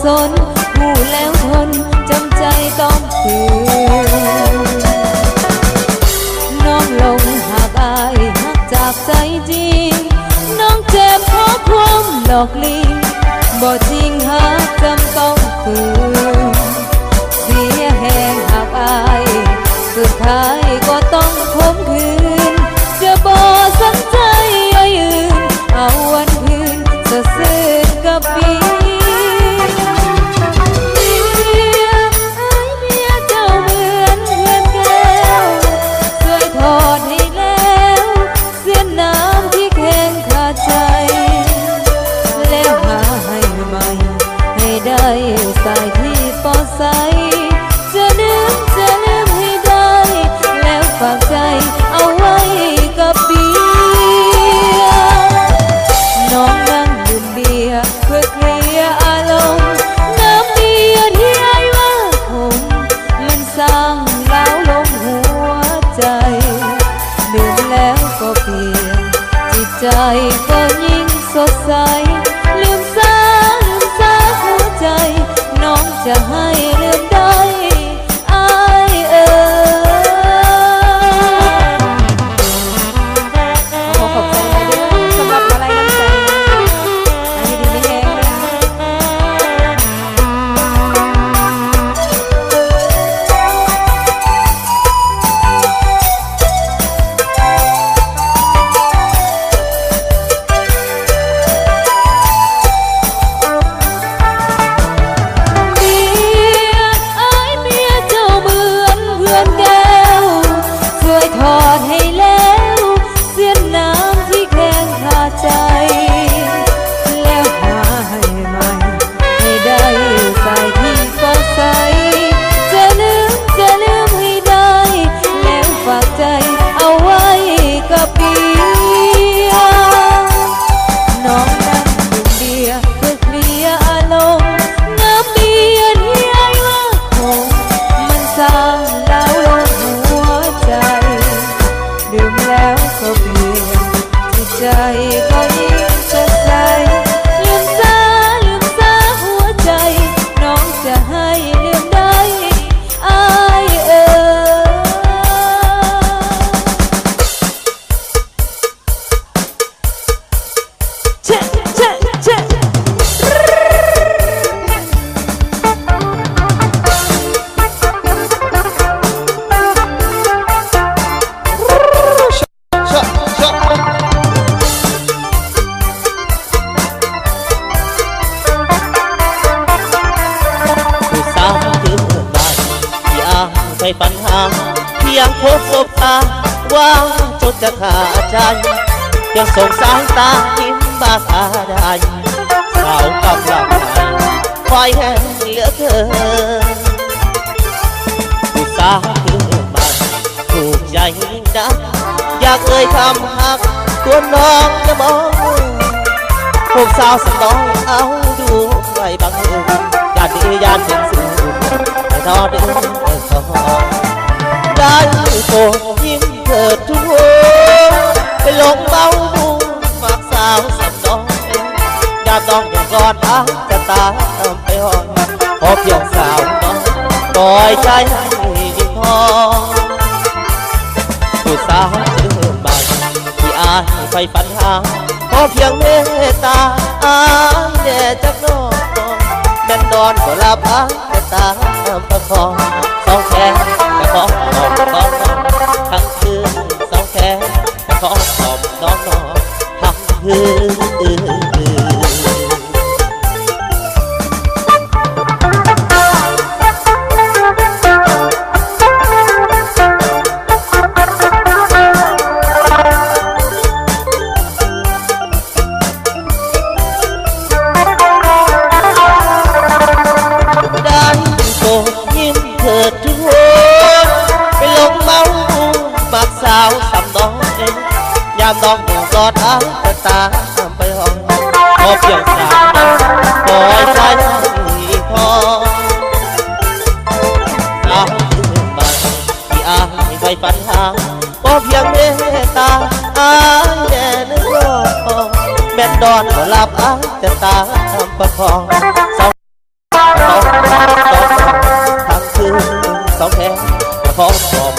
สนหูแล้วทนจำใจต้องฝืนน้องลงหากอายหักจากใจจริงน้องเจ็บเพราะความหลอกลิงบ่จริงหากจำต้องฝืนเสียแหงหากอายสุดท้ายก็ต้องคมคืนจะบ่สนใจอื่นเอาวันคืนสะซื่นกับปีเจ้าเหมือนเพื่อนแก้วช่วยถอดให้แล้วเสียน้ำที่แข็งขาดใจแล้วหาให้ใหม่ให้ได้สายที่ปอใสจะลืมให้ได้แล้วฝากใจเอาไว้กับเบียร์น้องนั่งดื่มเบียร์เพื่อเคลียร์อารมณ์น้ำเบียร์ที่ไอ้ว่าผมมันสร้างล้าวลงหัวใจดื่มแล้วก็เปลี่ยนจิตใจก็ยิ่งสดใสลืมซาหัวใจน้องจะให้ลืมได้ไม่ปัญหาเพียงพบสบตาว่างจนจะขาดใจยังส่งสายตายิ้มบาสาได้สาวกำลังใจคอยแห้งเหลือเธอผู้สาวเกิดมาถูกใจนักอยากเอ่ยคำหักตัวน้องจะบอกพวกสาวสน้อยเอาดูไว้บังเอิญยานดียานเป็นสื่อแต่ทอดเดินได้โปรดยิ้มเถิดทุกคนไปลงเบาบุญฝากสาวสับน้องอย่าต้องอย่ากอดอ้างจะตามไปหอยขอเพียงสาวน้องปล่อยใจให้ยิ่งพอผู้สาวเดินมาที่อายไฟฝันหาขอเพียงเมตตาอายแด่จักน้องแม่นนอนก็หลับอ้ายแต่ตามประคองสองแขนจะขอหอมน้องทั้งคืนสองแขนจะขอหอมน้องทั้งคืนยามน้องอยู่กอดอ้างแต่ตาไปห้องขอเพียงสาวปล่อยใจพอสาวตื่นมาที่อายไฟฝันหาขอเพียงเมตตาอายแน่นึกว่าแม่นดอนก็หลับอ้างแต่ตาประคอง ของแท้ขอขอบ